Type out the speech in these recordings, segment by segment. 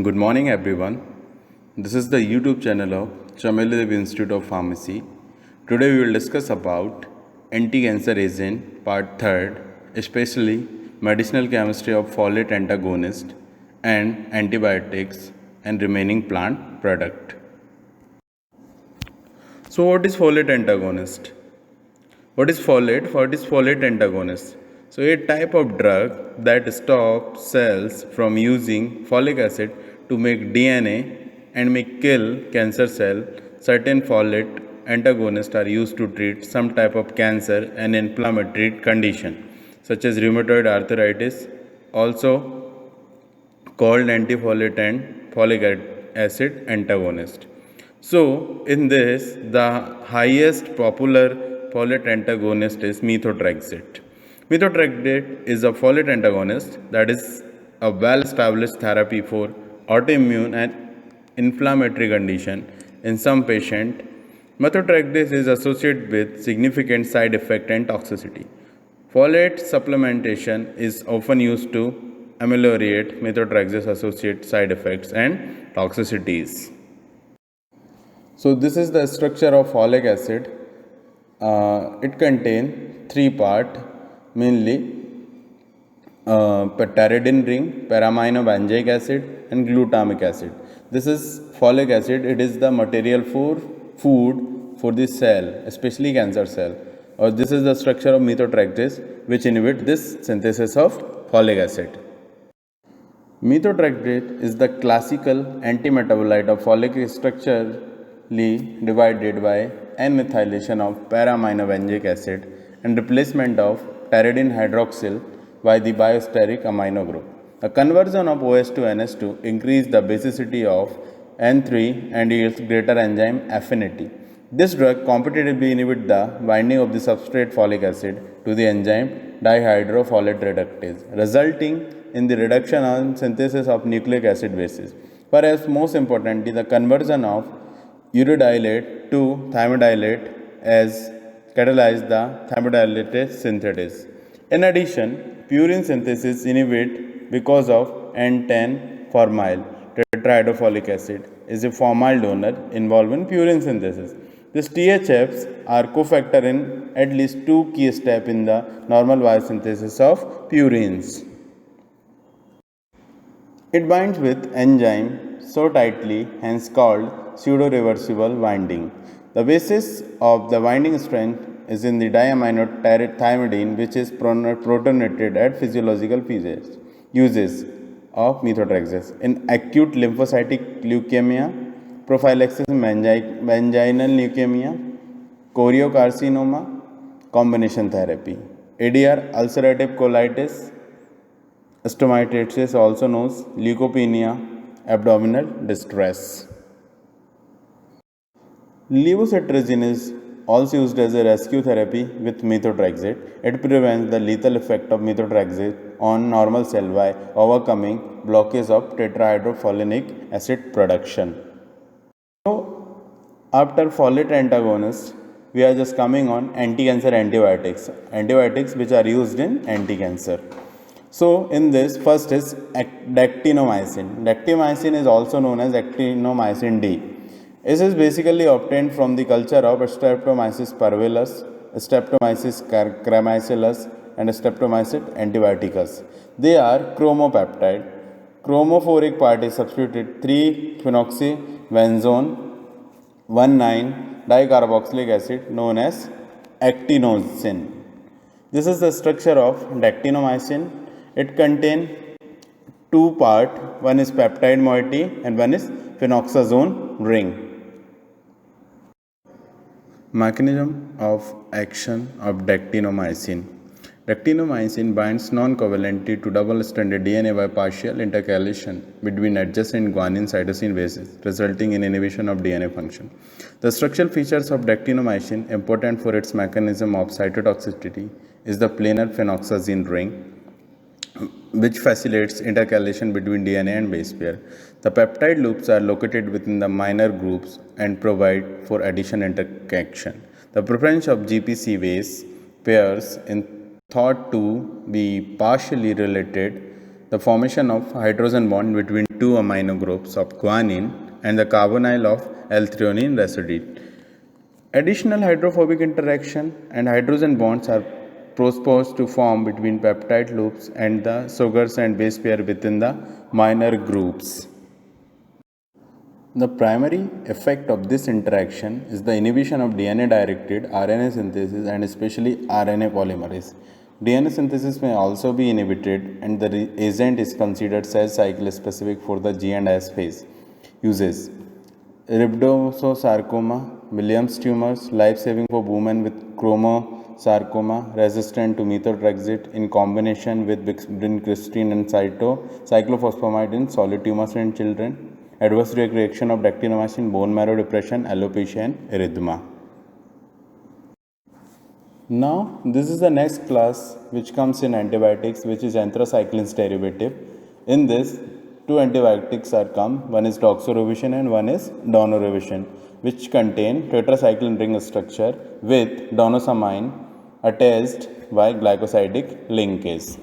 Good morning, everyone. This is the YouTube channel of Chameledev Institute of Pharmacy. Today we will discuss about anti-cancer agent part 3rd, especially medicinal chemistry of folate antagonist and antibiotics and remaining plant product. So what is folate antagonist? What is folate? What is folate antagonist? So a type of drug that stops cells from using folic acid to make DNA and may kill cancer cell. Certain folate antagonists are used to treat some type of cancer and inflammatory condition such as rheumatoid arthritis, also called antifolate and folic acid antagonist. So, in this, the highest popular folate antagonist is methotrexate. Methotrexate is a folate antagonist that is a well-established therapy for autoimmune and inflammatory condition in some patient. Methotrexate is associated with significant side effect and toxicity. Folate supplementation is often used to ameliorate methotrexate associated side effects and toxicities. So this is the structure of folic acid. It contains three parts, mainly pteridine ring, para-aminobenzoic acid and glutamic acid. This is folic acid. It is the material for food for the cell, especially cancer cell. Or this is the structure of methotrexate, which inhibit this synthesis of folic acid. Methotrexate is the classical antimetabolite of folic structurally divided by N-methylation of para-aminobenzoic acid and replacement of pteridine hydroxyl by the biosteric amino group. A conversion of OH to NH2 increases the basicity of N3 and yields greater enzyme affinity. This drug competitively inhibits the binding of the substrate folic acid to the enzyme dihydrofolate reductase, resulting in the reduction and synthesis of nucleic acid bases. Perhaps most importantly, the conversion of uridylate to thymidylate as catalyze the thymidylate synthesis. In addition, purine synthesis inhibit because of N10 formyl tetrahydrofolic acid is a formyl donor involved in purine synthesis. These THFs are cofactor in at least two key steps in the normal biosynthesis of purines. It binds with enzyme so tightly, hence called pseudo-reversible binding. The basis of the binding strength is in the diamino thymidine, which is protonated at physiological uses of methotrexate in acute lymphocytic leukemia, prophylaxis vaginal leukemia, choriocarcinoma, combination therapy, ADR ulcerative colitis, stomatitis, also known as leukopenia, abdominal distress. Levocetirizine is also used as a rescue therapy with methotrexate. It prevents the lethal effect of methotrexate on normal cell by overcoming blockage of tetrahydrofolinic acid production. So, after folate antagonists, we are just coming on anti-cancer antibiotics which are used in anti-cancer. So, in this, first is dactinomycin. Dactinomycin is also known as actinomycin D. This is basically obtained from the culture of Streptomyces parvulus, Streptomyces cramicillus, and Streptomyces antibioticus. They are chromopeptide. Chromophoric part is substituted 3-phenoxybenzone 1,9-dicarboxylic acid known as actinomycin. This is the structure of dactinomycin. It contains two parts. One is peptide moiety and one is phenoxazone ring. Mechanism of action of dactinomycin. Dactinomycin binds non-covalently to double-stranded DNA by partial intercalation between adjacent guanine cytosine bases, resulting in inhibition of DNA function. The structural features of dactinomycin, important for its mechanism of cytotoxicity, is the planar phenoxazine ring, which facilitates intercalation between DNA and base pair. The peptide loops are located within the minor groups and provide for addition interaction. The preference of GPC base pairs is thought to be partially related the formation of hydrogen bond between two amino groups of guanine and the carbonyl of L-threonine residue. Additional hydrophobic interaction and hydrogen bonds are proposed to form between peptide loops and the sugars and base pair within the minor groups. The primary effect of this interaction is the inhibition of DNA-directed RNA synthesis and especially RNA polymerase. DNA synthesis may also be inhibited and the agent is considered cell cycle specific for the G and S phase. Uses: rhabdomyosarcoma, Williams tumors, life-saving for women with chromosarcoma resistant to methotrexate in combination with vincristine and cyclophosphamide in solid tumors in children. Adverse reaction of dactynomycin, bone marrow depression, alopecia and erythema. Now this is the next class which comes in antibiotics, which is anthracycline's derivative. In this, two antibiotics are come, one is doxorubicin and one is daunorubicin, which contain tetracycline ring structure with donosamine attached by glycosidic linkage.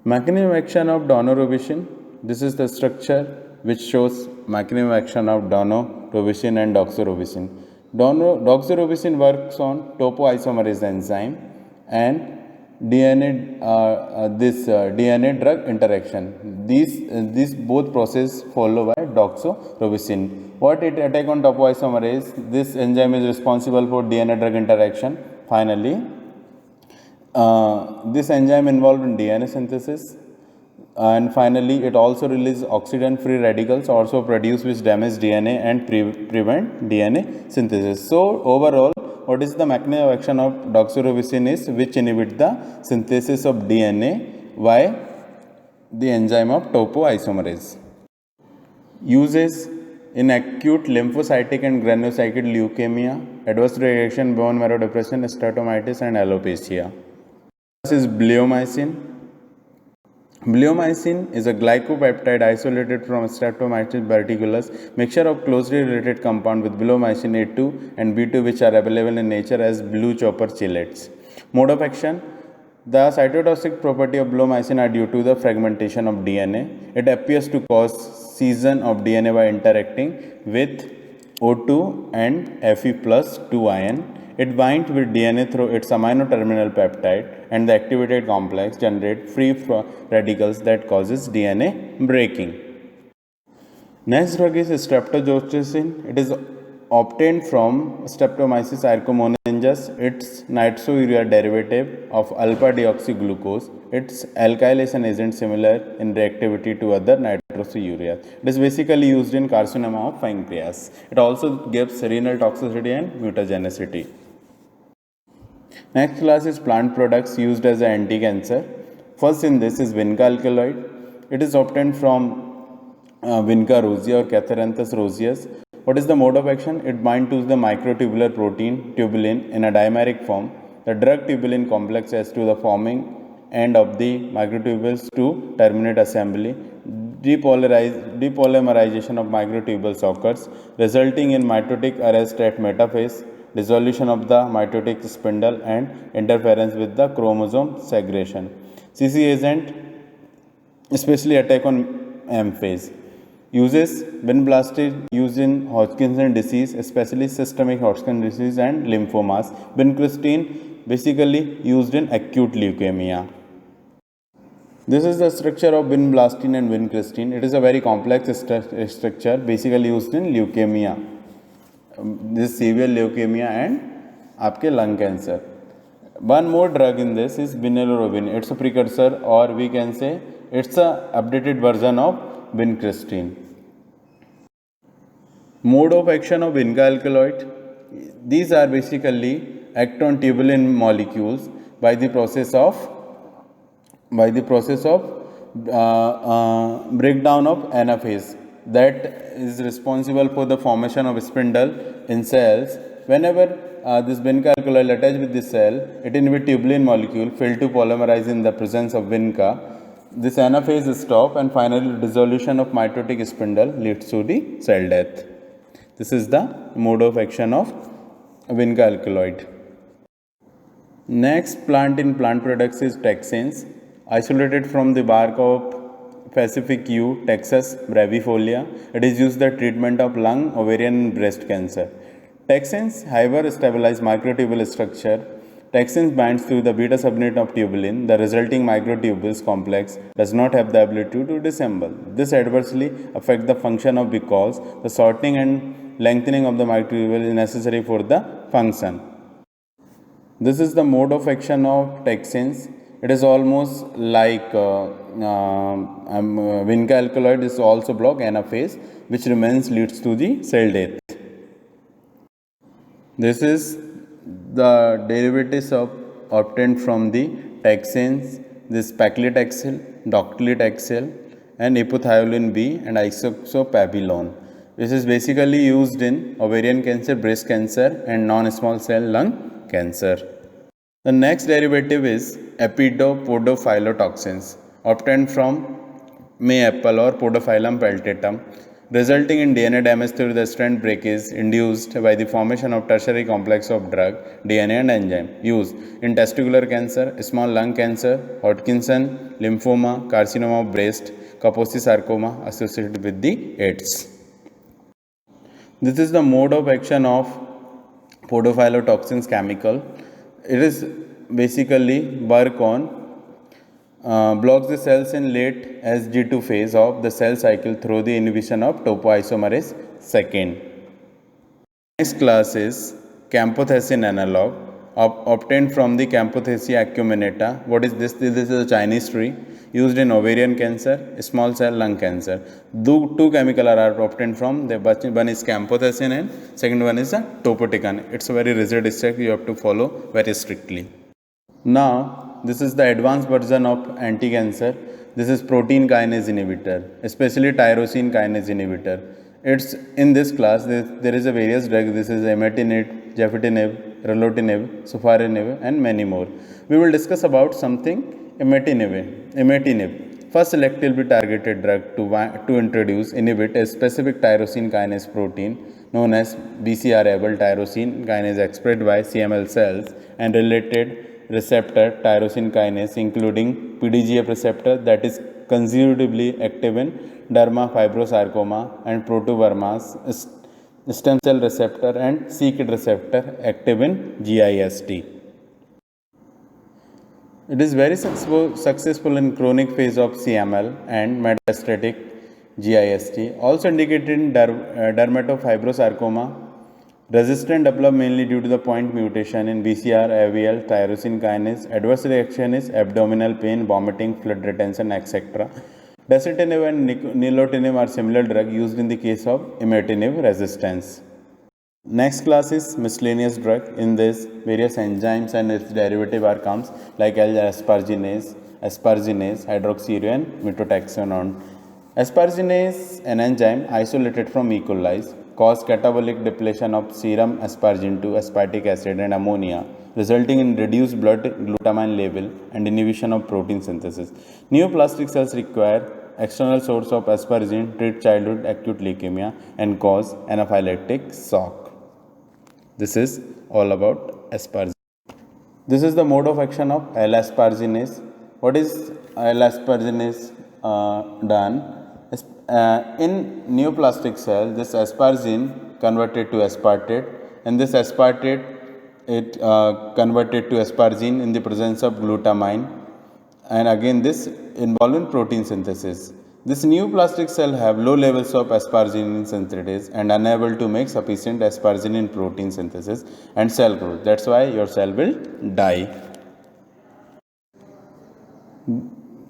Mechanism of action of daunorubicin. This is the structure which shows mechanism of action of daunorubicin and doxorubicin. Doxorubicin works on topoisomerase enzyme and DNA drug interaction. These both process followed by doxorubicin. What it attack on topoisomerase? This enzyme is responsible for DNA drug interaction. Finally, this enzyme involved in DNA synthesis. And finally, it also releases oxidant-free radicals also produced which damage DNA and prevent DNA synthesis. So overall, what is the mechanism of action of doxorubicin is which inhibit the synthesis of DNA by the enzyme of topoisomerase. Uses: in acute lymphocytic and granulocytic leukemia, adverse reaction, bone marrow depression, steatomitis and alopecia. This is bleomycin. Bleomycin is a glycopeptide isolated from Streptomyces verticulus, mixture of closely related compound with bleomycin A2 and B2 which are available in nature as blue chopper chelates. Mode of action: the cytotoxic property of bleomycin are due to the fragmentation of DNA. It appears to cause scission of DNA by interacting with O2 and Fe+2 ion. It binds with DNA through its amino terminal peptide and the activated complex generate free radicals that causes DNA breaking. Next drug is streptozotocin. It is obtained from Streptomyces aeruginosus. It's nitrosourea derivative of alpha-deoxyglucose. It's alkylation agent similar in reactivity to other nitrosourea. It is basically used in carcinoma of pancreas. It also gives renal toxicity and mutagenicity. Next class is plant products used as an anti-cancer. First in this is vinca alkaloid. It is obtained from Vinca rosea or Catharanthus roseus. What is the mode of action? It binds to the microtubular protein tubulin in a dimeric form. The drug tubulin complex has to the forming end of the microtubules to terminate assembly. Depolymerization of microtubules occurs, resulting in mitotic arrest at metaphase, dissolution of the mitotic spindle and interference with the chromosome segregation. CC agent especially attack on M phase. Uses: vinblastine used in Hodgkin's disease, especially systemic Hodgkin's disease and lymphomas. Vincristine basically used in acute leukemia. This is the structure of vinblastine and vincristine. It is a very complex structure basically used in leukemia. This severe leukemia and आपके lung cancer. One more drug in this is vinelarubin. It's a precursor, or we can say it's a updated version of vincristine. Mode of action of vinca alkaloid. These are basically act on tubulin molecules by the process of breakdown of anaphase that is responsible for the formation of spindle in cells. Whenever this vinca alkaloid attached with this cell, it inhibits tubulin molecule fail to polymerize in the presence of vinca. This anaphase is stopped and finally dissolution of mitotic spindle leads to the cell death. This is the mode of action of vinca alkaloid. Next plant in plant products is taxanes. isolated from the bark of Pacific yew, Texas brevifolia. It is used in the treatment of lung, ovarian, and breast cancer. Texins, however, stabilize microtubule structure. Texins binds to the beta subunit of tubulin. The resulting microtubules complex does not have the ability to disassemble. This adversely affects the function of because the shortening and lengthening of the microtubule is necessary for the function. This is the mode of action of texins. It is almost like vinca alkaloid is also block anaphase, which remains leads to the cell death. This is the derivatives of obtained from the texins. This paclitaxel, docetaxel, and epithiolin B and isoxapabilone. This is basically used in ovarian cancer, breast cancer, and non-small cell lung cancer. The next derivative is epidopodophylotoxins obtained from mayapple or Podophyllum peltatum, resulting in DNA damage through the strand breakage induced by the formation of tertiary complex of drug, DNA and enzyme used in testicular cancer, small lung cancer, Hodgkinson lymphoma, carcinoma of breast, Kaposi sarcoma associated with the AIDS. This is the mode of action of podophylotoxins chemical. It is basically work on blocks the cells in late SG2 phase of the cell cycle through the inhibition of topoisomerase II. Next class is camptothecin analog obtained from the Camptothecea acuminata. What is this? This is a Chinese tree used in ovarian cancer, small cell lung cancer. Two chemical are obtained from the one is camptothecin and second one is a topotecan. It's a very rigid structure, you have to follow very strictly. Now this is the advanced version of anti-cancer. This is protein kinase inhibitor, especially tyrosine kinase inhibitor. It's in this class there is a various drugs. This is imatinib, gefitinib, erlotinib, sufarinib, and many more. We will discuss about something imatinib. First selectively targeted drug to inhibit a specific tyrosine kinase protein known as BCR-ABL tyrosine kinase expressed by CML cells and related receptor tyrosine kinase including PDGF receptor that is considerably active in dermafibrosarcoma and protubermas, stem cell receptor and c-KIT receptor active in GIST. It is very successful in chronic phase of CML and metastatic GIST. Also indicated in dermatofibrosarcoma. Resistant develop mainly due to the point mutation in BCR-ABL tyrosine kinase. Adverse reaction is abdominal pain, vomiting, blood retention, etc. Dasatinib and nilotinib are similar drugs used in the case of imatinib resistance. Next class is miscellaneous drug. In this, various enzymes and its derivative are comes like asparginase, hydroxyurea, and methotrexate. Asparginase, an enzyme isolated from E. coli, cause catabolic depletion of serum aspargine to aspartic acid and ammonia, resulting in reduced blood glutamine level and inhibition of protein synthesis. Neoplastic cells require external source of asparagine, treat childhood acute leukemia, and cause anaphylactic shock. This is all about asparagine. This is the mode of action of L-asparginase. What is L-asparginase done? In neoplastic cell, this asparagine converted to aspartate, and this aspartate converted to asparagine in the presence of glutamine, and again this involved in protein synthesis. This neoplastic cell have low levels of asparagine synthesis and unable to make sufficient asparagine in protein synthesis and cell growth. That's why your cell will die.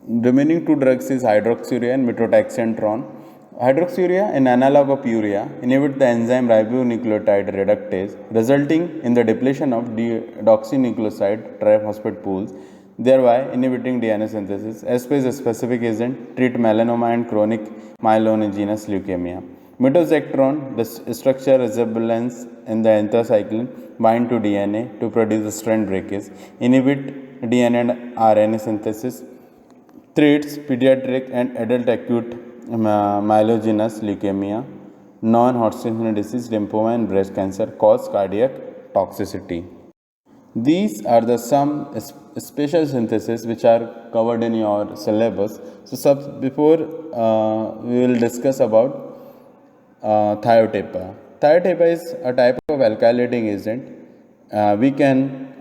Remaining two drugs is hydroxyurea and methotrexate. Hydroxyurea, an analog of urea, inhibits the enzyme ribonucleotide reductase, resulting in the depletion of deoxynucleoside triphosphate pools, thereby inhibiting DNA synthesis. SP is a specific agent, treat melanoma and chronic myelogenous leukemia. Methotrexate, the structure resemblance in the anthracycline, bind to DNA to produce strand breakage, inhibit DNA and RNA synthesis, treats pediatric and adult acute myelogenous leukemia, non-Hodgkin disease, lymphoma, and breast cancer, cause cardiac toxicity. These are the some special synthesis which are covered in your syllabus. So before we will discuss about thiotepa. Thiotepa is a type of alkylating agent we can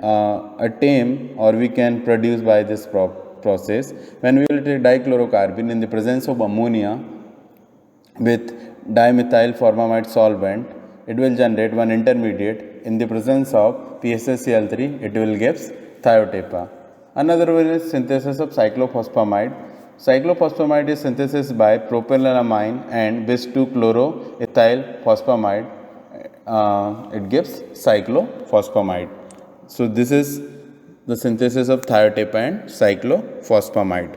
attain or we can produce by this process. When we will take dichlorocarbon in the presence of ammonia with dimethyl formamide solvent, it will generate one intermediate. In the presence of PSSCl3, it will give thiotepa. Another one is synthesis of cyclophosphamide. Cyclophosphamide is synthesis by propylamine and bis 2-chloroethyl phosphamide. It gives cyclophosphamide. So this is the synthesis of thiotepa and cyclophosphamide.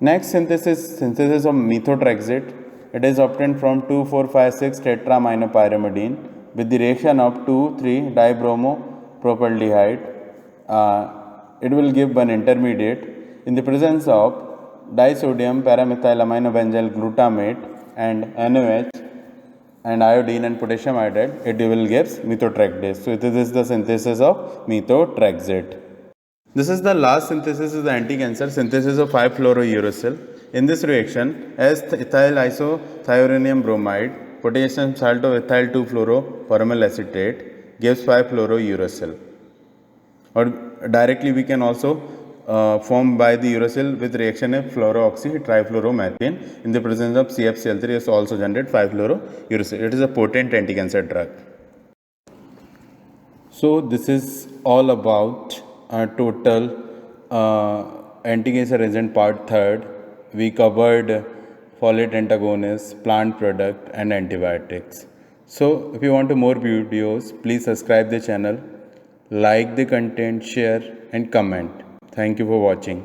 Next synthesis of methotrexate. It is obtained from 2,4,5,6 tetraminopyrimidine with the reaction of 2,3-dibromopropaldehyde. It will give one intermediate. In the presence of disodium paramethylaminobenzyl glutamate and NaOH and iodine and potassium iodide, it will give methotrexate. So this is the synthesis of methotrexate. This is the last synthesis of the anti-cancer synthesis of 5-fluorouracil. In this reaction, as ethyl isothioronium bromide, potassium salt of ethyl 2-fluoroformyl acetate gives 5-fluorouracil. Or directly we can also form by the uracil with reaction of fluorooxy trifluoromethane in the presence of CFCl3 is also generate 5-fluorouracil. It is a potent anti-cancer drug. So this is all about total anti-cancer agent part 3rd. We covered folate antagonist, plant product and antibiotics. So if you want more videos, please subscribe the channel, like the content, share and comment. Thank you for watching.